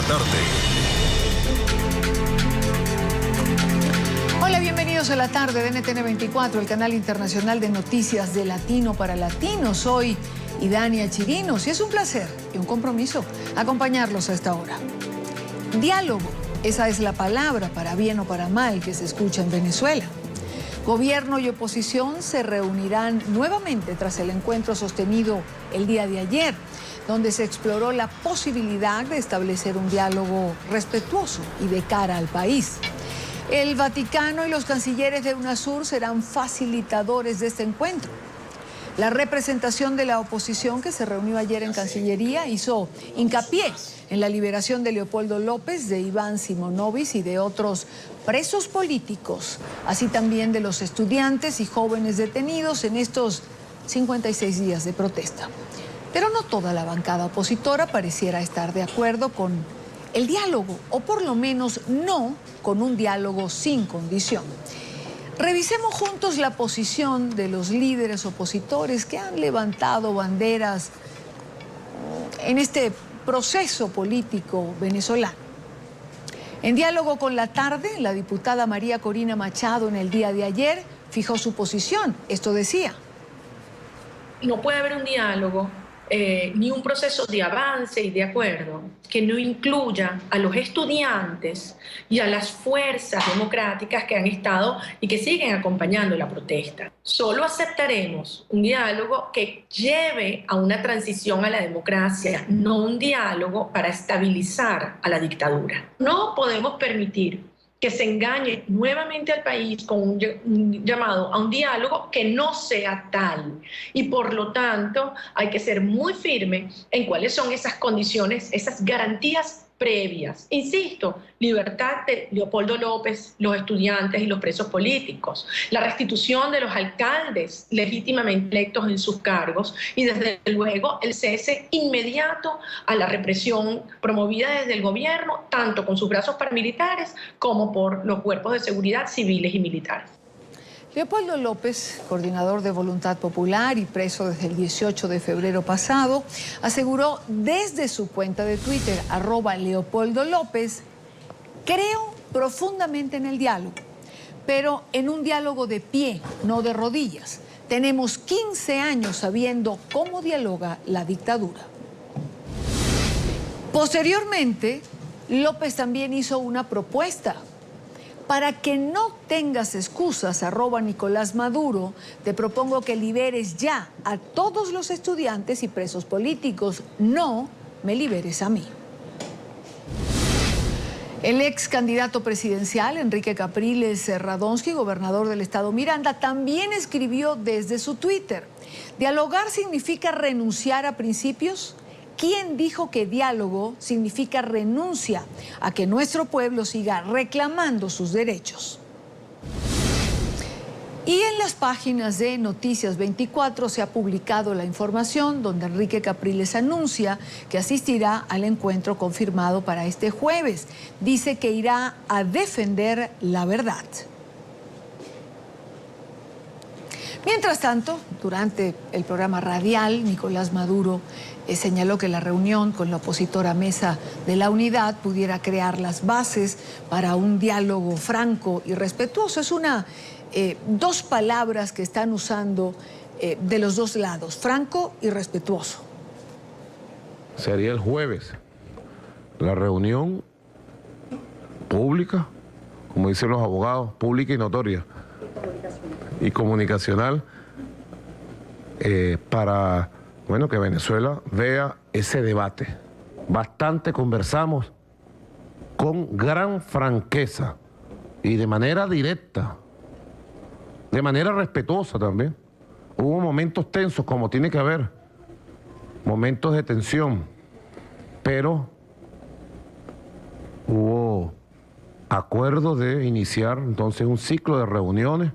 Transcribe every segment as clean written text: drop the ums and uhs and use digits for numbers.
la tarde. Hola, bienvenidos a la tarde de NTN 24, el canal internacional de noticias de Latino para Latinos. Soy Idania Chirinos y es un placer y un compromiso acompañarlos a esta hora. Diálogo, esa es la palabra, para bien o para mal, que se escucha en Venezuela. Gobierno y oposición se reunirán nuevamente tras el encuentro sostenido el día de ayer, donde se exploró la posibilidad de establecer un diálogo respetuoso y de cara al país. El Vaticano y los cancilleres de UNASUR serán facilitadores de este encuentro. La representación de la oposición que se reunió ayer en Cancillería hizo hincapié en la liberación de Leopoldo López, de Iván Simonovic y de otros presos políticos, así también de los estudiantes y jóvenes detenidos en estos 56 días de protesta. Pero no toda la bancada opositora pareciera estar de acuerdo con el diálogo, o por lo menos no con un diálogo sin condición. Revisemos juntos la posición de los líderes opositores que han levantado banderas en este proceso político venezolano. En diálogo con La Tarde, la diputada María Corina Machado en el día de ayer fijó su posición. Esto decía: no puede haber un diálogo ni un proceso de avance y de acuerdo que no incluya a los estudiantes y a las fuerzas democráticas que han estado y que siguen acompañando la protesta. Solo aceptaremos un diálogo que lleve a una transición a la democracia, no un diálogo para estabilizar a la dictadura. No podemos permitir que se engañe nuevamente al país con un llamado a un diálogo que no sea tal. Y por lo tanto hay que ser muy firme en cuáles son esas condiciones, esas garantías previas. Insisto, libertad de Leopoldo López, los estudiantes y los presos políticos, la restitución de los alcaldes legítimamente electos en sus cargos y desde luego el cese inmediato a la represión promovida desde el gobierno, tanto con sus brazos paramilitares como por los cuerpos de seguridad civiles y militares. Leopoldo López, coordinador de Voluntad Popular y preso desde el 18 de febrero pasado, aseguró desde su cuenta de Twitter, @Leopoldo López: creo profundamente en el diálogo, pero en un diálogo de pie, no de rodillas. Tenemos 15 años sabiendo cómo dialoga la dictadura. Posteriormente, López también hizo una propuesta. Para que no tengas excusas, @Nicolás Maduro, te propongo que liberes ya a todos los estudiantes y presos políticos. No me liberes a mí. El ex candidato presidencial, Enrique Capriles Radonsky, gobernador del estado Miranda, también escribió desde su Twitter: ¿dialogar significa renunciar a principios? ¿Quién dijo que diálogo significa renuncia a que nuestro pueblo siga reclamando sus derechos? Y en las páginas de Noticias 24 se ha publicado la información donde Enrique Capriles anuncia que asistirá al encuentro confirmado para este jueves. Dice que irá a defender la verdad. Mientras tanto, durante el programa radial, Nicolás Maduro señaló que la reunión con la opositora Mesa de la Unidad pudiera crear las bases para un diálogo franco y respetuoso. Es dos palabras que están usando de los dos lados: franco y respetuoso. Sería el jueves la reunión pública, como dicen los abogados, pública y notoria, y comunicacional, para que Venezuela vea ese debate. Bastante conversamos con gran franqueza y de manera directa, de manera respetuosa también. Hubo momentos tensos, como tiene que haber, momentos de tensión, pero hubo acuerdo de iniciar entonces un ciclo de reuniones.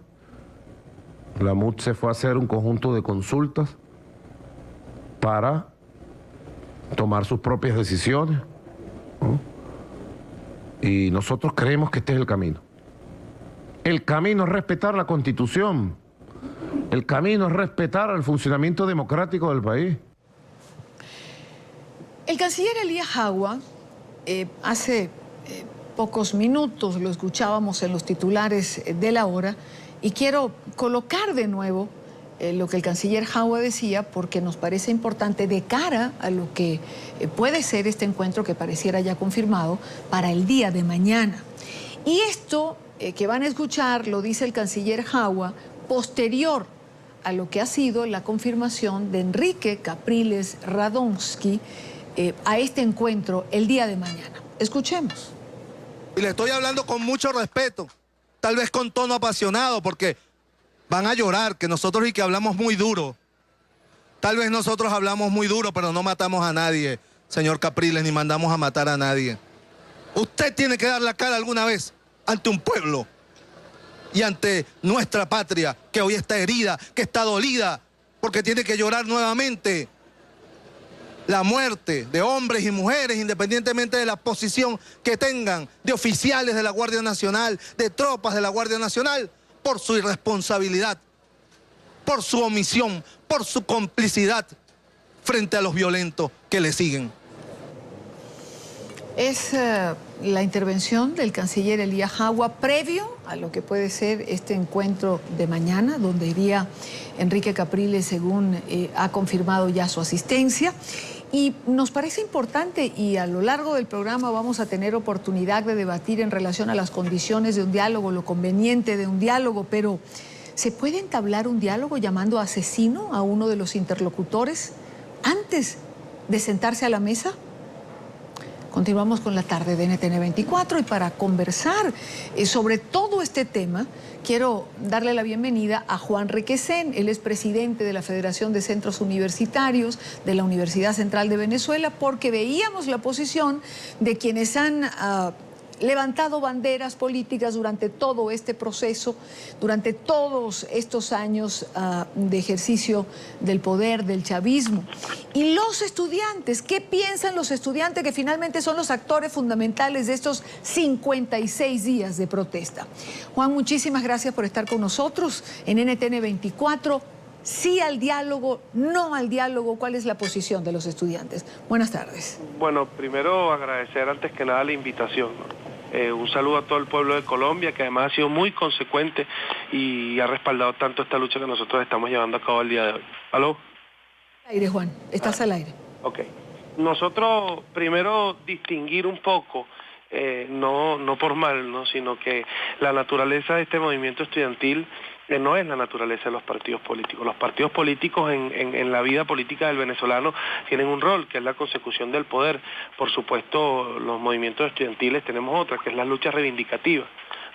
La MUD se fue a hacer un conjunto de consultas para tomar sus propias decisiones, ¿no? Y nosotros creemos que este es el camino. El camino es respetar la Constitución. El camino es respetar el funcionamiento democrático del país. El canciller Elías Jagua hace pocos minutos lo escuchábamos en los titulares de la hora y quiero colocar de nuevo lo que el canciller Jaua decía porque nos parece importante de cara a lo que puede ser este encuentro que pareciera ya confirmado para el día de mañana. Y esto que van a escuchar lo dice el canciller Jaua posterior a lo que ha sido la confirmación de Enrique Capriles Radonsky a este encuentro el día de mañana. Escuchemos. Y le estoy hablando con mucho respeto, tal vez con tono apasionado, porque van a llorar que nosotros y que hablamos muy duro. Tal vez nosotros hablamos muy duro, pero no matamos a nadie, señor Capriles, ni mandamos a matar a nadie. Usted tiene que dar la cara alguna vez ante un pueblo y ante nuestra patria, que hoy está herida, que está dolida, porque tiene que llorar nuevamente la muerte de hombres y mujeres, independientemente de la posición que tengan, de oficiales de la Guardia Nacional, de tropas de la Guardia Nacional, por su irresponsabilidad, por su omisión, por su complicidad frente a los violentos que le siguen. Es la intervención del canciller Elías Jaua previo a lo que puede ser este encuentro de mañana, donde iría Enrique Capriles, según ha confirmado ya su asistencia. Y nos parece importante, y a lo largo del programa vamos a tener oportunidad de debatir en relación a las condiciones de un diálogo, lo conveniente de un diálogo, pero ¿se puede entablar un diálogo llamando asesino a uno de los interlocutores antes de sentarse a la mesa? Continuamos con la tarde de NTN 24 y para conversar sobre todo este tema, quiero darle la bienvenida a Juan Requesén. Él es presidente de la Federación de Centros Universitarios de la Universidad Central de Venezuela, porque veíamos la posición de quienes han levantado banderas políticas durante todo este proceso, durante todos estos años de ejercicio del poder, del chavismo. Y los estudiantes, ¿qué piensan los estudiantes que finalmente son los actores fundamentales de estos 56 días de protesta? Juan, muchísimas gracias por estar con nosotros en NTN 24. Sí al diálogo, no al diálogo, ¿cuál es la posición de los estudiantes? Buenas tardes. Bueno, primero agradecer antes que nada la invitación, ¿no? Un saludo a todo el pueblo de Colombia, que además ha sido muy consecuente y ha respaldado tanto esta lucha que nosotros estamos llevando a cabo el día de hoy. ¿Aló? Aire, Juan, estás al aire. Ok. Nosotros primero distinguir un poco, no por mal, ¿no? Sino que la naturaleza de este movimiento estudiantil no es la naturaleza de los partidos políticos. Los partidos políticos en la vida política del venezolano tienen un rol, que es la consecución del poder. Por supuesto, los movimientos estudiantiles tenemos otra, que es la lucha reivindicativa.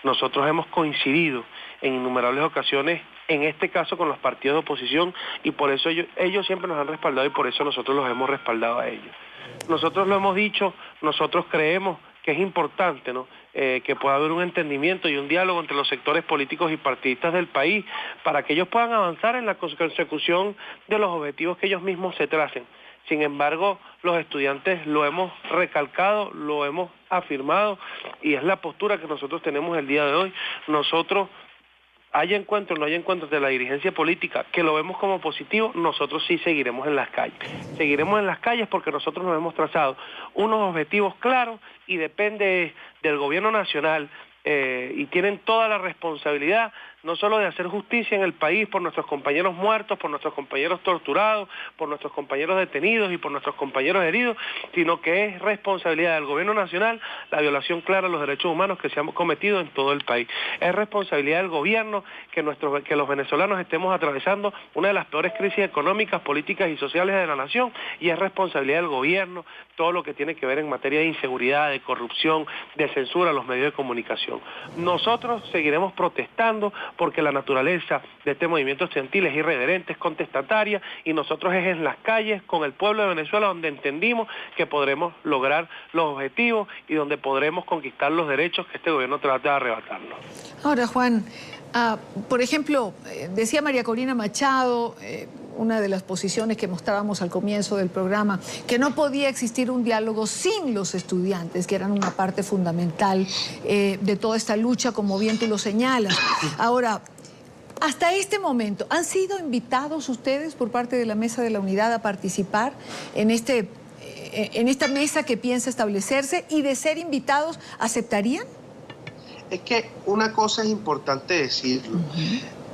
Nosotros hemos coincidido en innumerables ocasiones, en este caso con los partidos de oposición, y por eso ellos siempre nos han respaldado y por eso nosotros los hemos respaldado a ellos. Nosotros lo hemos dicho, nosotros creemos que es importante, ¿no? Que pueda haber un entendimiento y un diálogo entre los sectores políticos y partidistas del país para que ellos puedan avanzar en la consecución de los objetivos que ellos mismos se tracen. Sin embargo, los estudiantes lo hemos recalcado, lo hemos afirmado y es la postura que nosotros tenemos el día de hoy. Nosotros, haya encuentros, no haya encuentros de la dirigencia política, que lo vemos como positivo, nosotros sí seguiremos en las calles. Seguiremos en las calles porque nosotros nos hemos trazado unos objetivos claros y depende del gobierno nacional y tienen toda la responsabilidad no solo de hacer justicia en el país por nuestros compañeros muertos, por nuestros compañeros torturados, por nuestros compañeros detenidos y por nuestros compañeros heridos, sino que es responsabilidad del gobierno nacional la violación clara de los derechos humanos que se han cometido en todo el país. Es responsabilidad del gobierno que los venezolanos estemos atravesando una de las peores crisis económicas, políticas y sociales de la nación, y es responsabilidad del gobierno todo lo que tiene que ver en materia de inseguridad, de corrupción, de censura a los medios de comunicación. Nosotros seguiremos protestando porque la naturaleza de este movimiento estudiantil es irreverente, es contestataria, y nosotros es en las calles con el pueblo de Venezuela donde entendimos que podremos lograr los objetivos y donde podremos conquistar los derechos que este gobierno trata de arrebatarnos. Ahora, Juan, por ejemplo, decía María Corina Machado, una de las posiciones que mostrábamos al comienzo del programa, que no podía existir un diálogo sin los estudiantes, que eran una parte fundamental de toda esta lucha, como bien tú lo señalas. Ahora, hasta este momento, ¿han sido invitados ustedes por parte de la Mesa de la Unidad a participar en este en esta mesa que piensa establecerse y de ser invitados, ¿aceptarían? Es que una cosa es importante decirlo.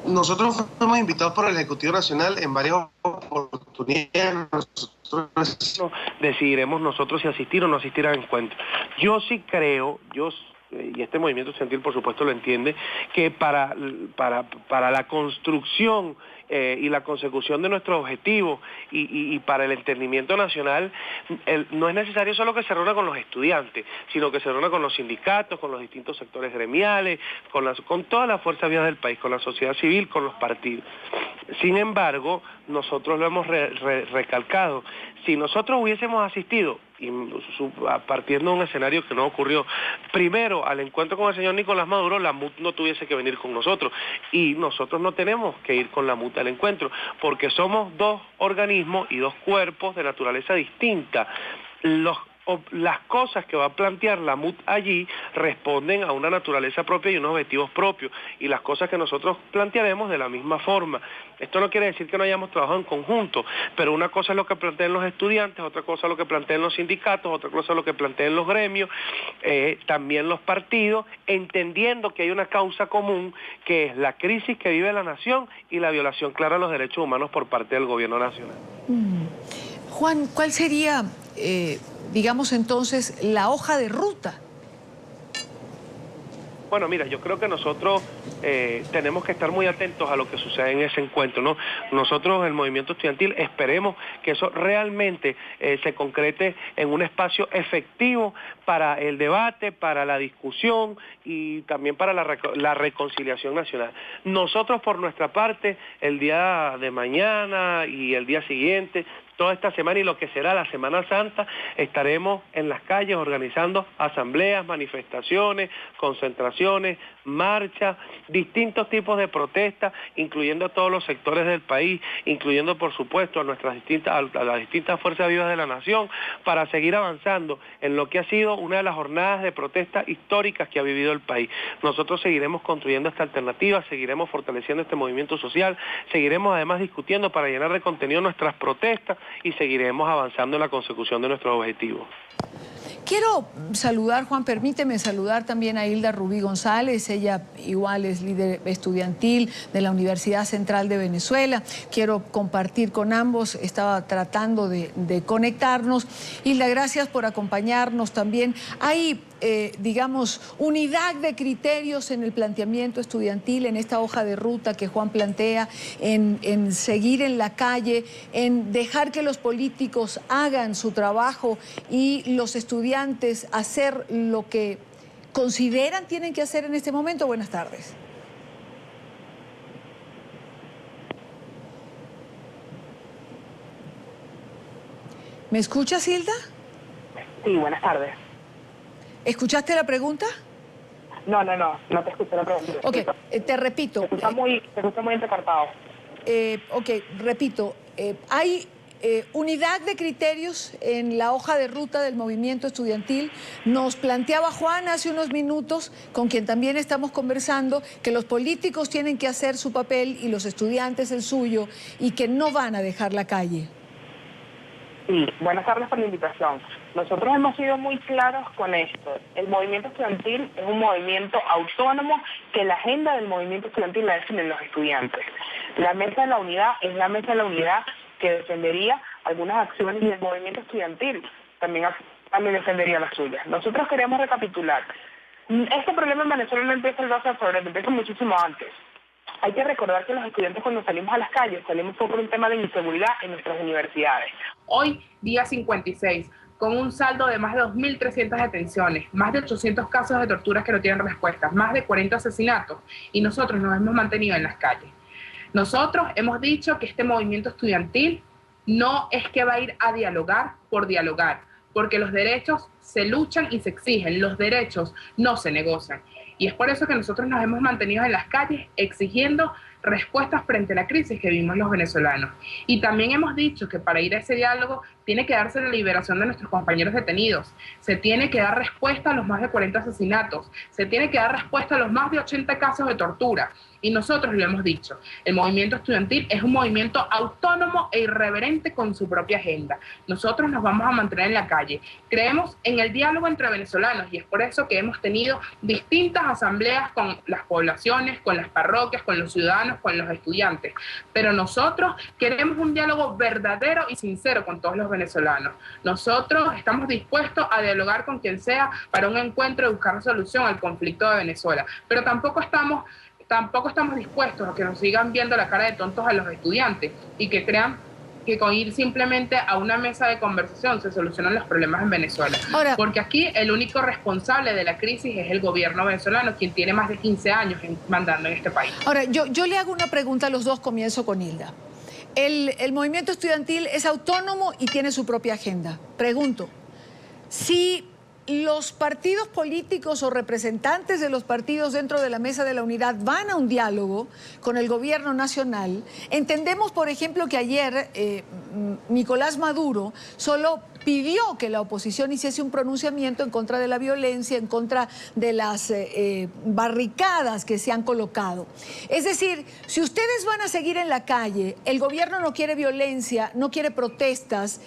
Nosotros fuimos invitados por el Ejecutivo Nacional en varias oportunidades. Nosotros decidiremos nosotros si asistir o no asistir al encuentro. Yo sí creo, y este movimiento estudiantil por supuesto lo entiende, que para la construcción y la consecución de nuestros objetivos y para el entendimiento nacional, no es necesario solo que se reúna con los estudiantes, sino que se reúna con los sindicatos, con los distintos sectores gremiales, con todas las fuerzas vivas del país, con la sociedad civil, con los partidos. Sin embargo, nosotros lo hemos recalcado. Si nosotros hubiésemos asistido, y partiendo de un escenario que no ocurrió, primero al encuentro con el señor Nicolás Maduro, la MUT no tuviese que venir con nosotros, y nosotros no tenemos que ir con la MUT al encuentro, porque somos dos organismos y dos cuerpos de naturaleza distinta. Las cosas que va a plantear la MUT allí responden a una naturaleza propia y unos objetivos propios, y las cosas que nosotros plantearemos de la misma forma. Esto no quiere decir que no hayamos trabajado en conjunto, pero una cosa es lo que plantean los estudiantes, otra cosa es lo que plantean los sindicatos, otra cosa es lo que plantean los gremios, también los partidos, entendiendo que hay una causa común, que es la crisis que vive la nación y la violación clara de los derechos humanos por parte del gobierno nacional. Juan, ¿cuál sería, digamos entonces, la hoja de ruta? Bueno, mira, yo creo que nosotros tenemos que estar muy atentos a lo que sucede en ese encuentro, ¿no? Nosotros, el movimiento estudiantil, esperemos que eso realmente se concrete en un espacio efectivo para el debate, para la discusión y también para la reconciliación nacional. Nosotros, por nuestra parte, el día de mañana y el día siguiente, toda esta semana y lo que será la Semana Santa, estaremos en las calles organizando asambleas, manifestaciones, concentraciones, marchas, distintos tipos de protestas, incluyendo a todos los sectores del país, incluyendo por supuesto a las distintas fuerzas vivas de la nación, para seguir avanzando en lo que ha sido una de las jornadas de protesta históricas que ha vivido el país. Nosotros seguiremos construyendo esta alternativa, seguiremos fortaleciendo este movimiento social, seguiremos además discutiendo para llenar de contenido nuestras protestas y seguiremos avanzando en la consecución de nuestros objetivos. Quiero saludar, Juan, permíteme saludar también a Hilda Rubí González, ella igual es líder estudiantil de la Universidad Central de Venezuela. Quiero compartir con ambos, estaba tratando de conectarnos. Hilda, gracias por acompañarnos también. Hay, digamos, unidad de criterios en el planteamiento estudiantil, en esta hoja de ruta que Juan plantea, en seguir en la calle, en dejar que los políticos hagan su trabajo y los estudiantes hacer lo que consideran tienen que hacer en este momento. Buenas tardes. ¿Me escuchas, Hilda? Sí, buenas tardes. ¿Escuchaste la pregunta? No te escuché la pregunta. Ok, te repito. Se escucha muy entrecortado. Ok, repito. Hay unidad de criterios en la hoja de ruta del movimiento estudiantil. Nos planteaba Juan hace unos minutos, con quien también estamos conversando, que los políticos tienen que hacer su papel y los estudiantes el suyo, y que no van a dejar la calle. Sí, buenas tardes por la invitación. Nosotros hemos sido muy claros con esto. El movimiento estudiantil es un movimiento autónomo, que la agenda del movimiento estudiantil la definen los estudiantes. La Mesa de la Unidad es la Mesa de la Unidad que defendería algunas acciones, y el movimiento estudiantil también defendería las suyas. Nosotros queremos recapitular. Este problema en Venezuela no empieza el 12 de febrero, empieza muchísimo antes. Hay que recordar que los estudiantes, cuando salimos a las calles, salimos por un tema de inseguridad en nuestras universidades. Hoy, día 56, con un saldo de más de 2.300 detenciones, más de 800 casos de torturas que no tienen respuestas, más de 40 asesinatos, y nosotros nos hemos mantenido en las calles. Nosotros hemos dicho que este movimiento estudiantil no es que va a ir a dialogar por dialogar, porque los derechos se luchan y se exigen, los derechos no se negocian. Y es por eso que nosotros nos hemos mantenido en las calles exigiendo respuestas frente a la crisis que vivimos los venezolanos. Y también hemos dicho que para ir a ese diálogo tiene que darse la liberación de nuestros compañeros detenidos, se tiene que dar respuesta a los más de 40 asesinatos, se tiene que dar respuesta a los más de 80 casos de tortura. Y nosotros lo hemos dicho, el movimiento estudiantil es un movimiento autónomo e irreverente con su propia agenda. Nosotros nos vamos a mantener en la calle. Creemos en el diálogo entre venezolanos y es por eso que hemos tenido distintas asambleas con las poblaciones, con las parroquias, con los ciudadanos, con los estudiantes. Pero nosotros queremos un diálogo verdadero y sincero con todos los venezolanos. Nosotros estamos dispuestos a dialogar con quien sea para un encuentro y buscar solución al conflicto de Venezuela. Pero tampoco estamos dispuestos a que nos sigan viendo la cara de tontos a los estudiantes y que crean que con ir simplemente a una mesa de conversación se solucionan los problemas en Venezuela. Ahora, porque aquí el único responsable de la crisis es el gobierno venezolano, quien tiene más de 15 años mandando en este país. Ahora, yo le hago una pregunta a los dos, comienzo con Hilda. El movimiento estudiantil es autónomo y tiene su propia agenda. Pregunto, si los partidos políticos o representantes de los partidos dentro de la Mesa de la Unidad van a un diálogo con el gobierno nacional, entendemos, por ejemplo, que ayer Nicolás Maduro solo pidió que la oposición hiciese un pronunciamiento en contra de la violencia, en contra de las barricadas que se han colocado. Es decir, si ustedes van a seguir en la calle, el gobierno no quiere violencia, no quiere protestas,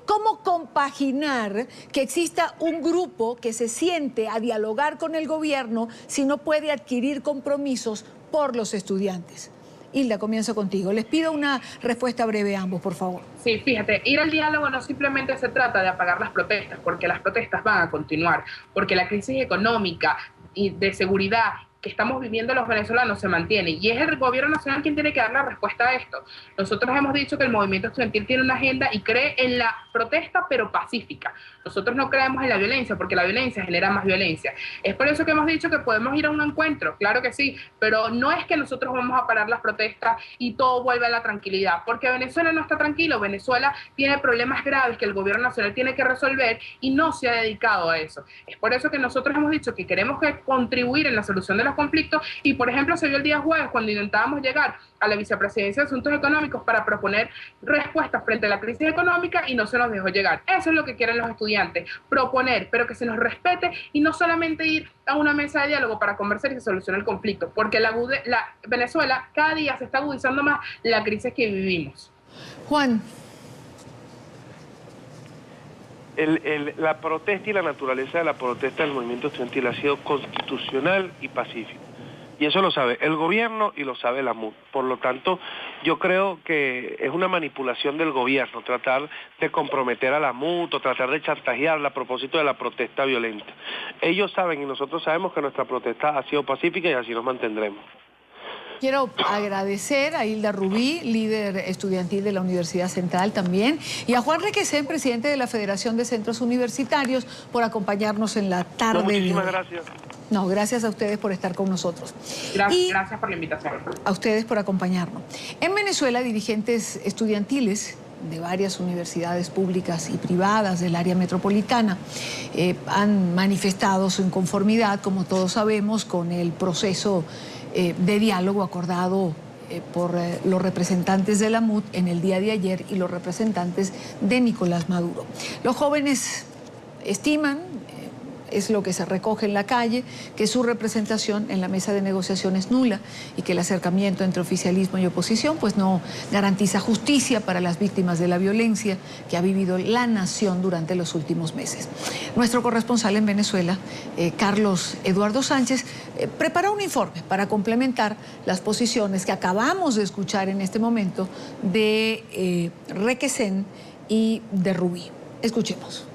¿cómo compaginar que exista un grupo que se siente a dialogar con el gobierno si no puede adquirir compromisos por los estudiantes? Hilda, comienzo contigo. Les pido una respuesta breve a ambos, por favor. Sí, fíjate, ir al diálogo no simplemente se trata de apagar las protestas, porque las protestas van a continuar, porque la crisis económica y de seguridad que estamos viviendo los venezolanos se mantiene y es el gobierno nacional quien tiene que dar la respuesta a esto. Nosotros hemos dicho que el movimiento estudiantil tiene una agenda y cree en la protesta pero pacífica. Nosotros no creemos en la violencia porque la violencia genera más violencia. Es por eso que hemos dicho que podemos ir a un encuentro, claro que sí, pero no es que nosotros vamos a parar las protestas y todo vuelve a la tranquilidad, porque Venezuela no está tranquilo, Venezuela tiene problemas graves que el gobierno nacional tiene que resolver y no se ha dedicado a eso. Es por eso que nosotros hemos dicho que queremos contribuir en la solución de los conflictos y, por ejemplo, se vio el día jueves cuando intentábamos llegar a la Vicepresidencia de Asuntos Económicos para proponer respuestas frente a la crisis económica y no se nos dejó llegar. Eso es lo que quieren los estudiantes, proponer, pero que se nos respete y no solamente ir a una mesa de diálogo para conversar y se solucione el conflicto, porque Venezuela cada día se está agudizando más la crisis que vivimos. Juan. La protesta y la naturaleza de la protesta del movimiento estudiantil ha sido constitucional y pacífica. Y eso lo sabe el gobierno y lo sabe la MUD. Por lo tanto, yo creo que es una manipulación del gobierno tratar de comprometer a la MUD o tratar de chantajearla a propósito de la protesta violenta. Ellos saben y nosotros sabemos que nuestra protesta ha sido pacífica y así nos mantendremos. Quiero agradecer a Hilda Rubí, líder estudiantil de la Universidad Central también, y a Juan Requesén, presidente de la Federación de Centros Universitarios, por acompañarnos en la tarde. Muchísimas gracias. No, gracias a ustedes por estar con nosotros. Gracias por la invitación. A ustedes por acompañarnos. En Venezuela, dirigentes estudiantiles de varias universidades públicas y privadas del área metropolitana han manifestado su inconformidad, como todos sabemos, con el proceso de diálogo acordado por los representantes de la MUD en el día de ayer y los representantes de Nicolás Maduro. Los jóvenes estiman, es lo que se recoge en la calle, que su representación en la mesa de negociación es nula y que el acercamiento entre oficialismo y oposición pues no garantiza justicia para las víctimas de la violencia que ha vivido la nación durante los últimos meses. Nuestro corresponsal en Venezuela, Carlos Eduardo Sánchez, preparó un informe para complementar las posiciones que acabamos de escuchar en este momento de Requesén y de Rubí. Escuchemos.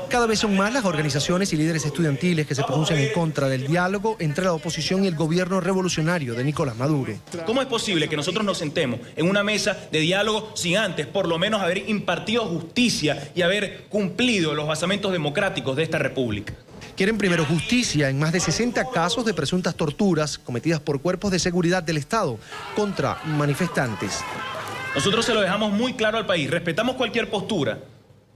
Cada vez son más las organizaciones y líderes estudiantiles que se pronuncian en contra del diálogo entre la oposición y el gobierno revolucionario de Nicolás Maduro. ¿Cómo es posible que nosotros nos sentemos en una mesa de diálogo sin antes por lo menos haber impartido justicia y haber cumplido los basamentos democráticos de esta república? Quieren primero justicia en más de 60 casos de presuntas torturas cometidas por cuerpos de seguridad del Estado contra manifestantes. Nosotros se lo dejamos muy claro al país, respetamos cualquier postura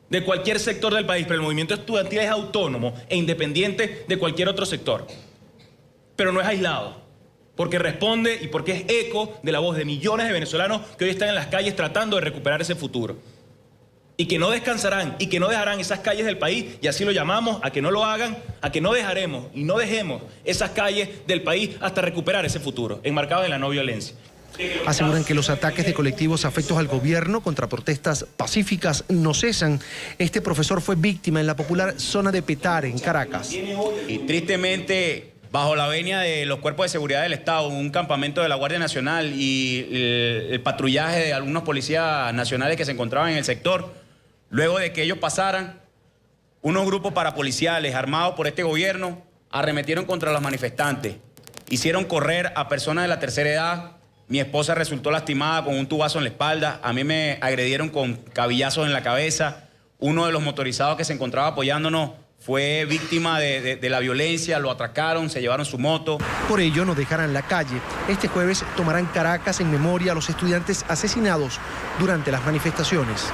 de cualquier sector del país, pero el movimiento estudiantil es autónomo e independiente de cualquier otro sector. Pero no es aislado, porque responde y porque es eco de la voz de millones de venezolanos que hoy están en las calles tratando de recuperar ese futuro. y que no descansarán y que no dejarán esas calles del país, y así lo llamamos, a que no lo hagan, a que no dejaremos y no dejemos esas calles del país hasta recuperar ese futuro, enmarcado en la no violencia. Aseguran que los ataques de colectivos afectos al gobierno contra protestas pacíficas no cesan. Este profesor fue víctima en la popular zona de Petare, en Caracas. Y tristemente, bajo la venia de los cuerpos de seguridad del Estado, un campamento de la Guardia Nacional y el patrullaje de algunos policías nacionales que se encontraban en el sector, luego de que ellos pasaran, unos grupos parapoliciales armados por este gobierno arremetieron contra los manifestantes, hicieron correr a personas de la tercera edad. Mi esposa resultó lastimada con un tubazo en la espalda, a mí me agredieron con cabillazos en la cabeza. Uno de los motorizados que se encontraba apoyándonos fue víctima de la violencia, lo atracaron, se llevaron su moto. Por ello no dejarán la calle. Este jueves tomarán Caracas en memoria a los estudiantes asesinados durante las manifestaciones.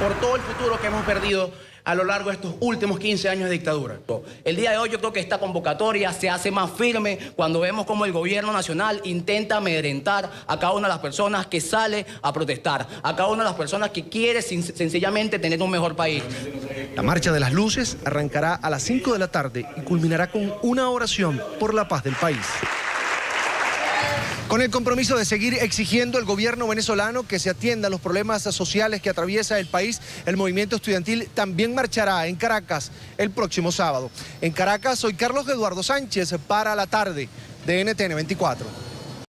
Por todo el futuro que hemos perdido a lo largo de estos últimos 15 años de dictadura. El día de hoy yo creo que esta convocatoria se hace más firme cuando vemos cómo el gobierno nacional intenta amedrentar a cada una de las personas que sale a protestar, a cada una de las personas que quiere sencillamente tener un mejor país. La Marcha de las Luces arrancará a las 5 de la tarde y culminará con una oración por la paz del país. Con el compromiso de seguir exigiendo al gobierno venezolano que se atienda a los problemas sociales que atraviesa el país, el movimiento estudiantil también marchará en Caracas el próximo sábado. En Caracas, soy Carlos Eduardo Sánchez para La Tarde de NTN 24.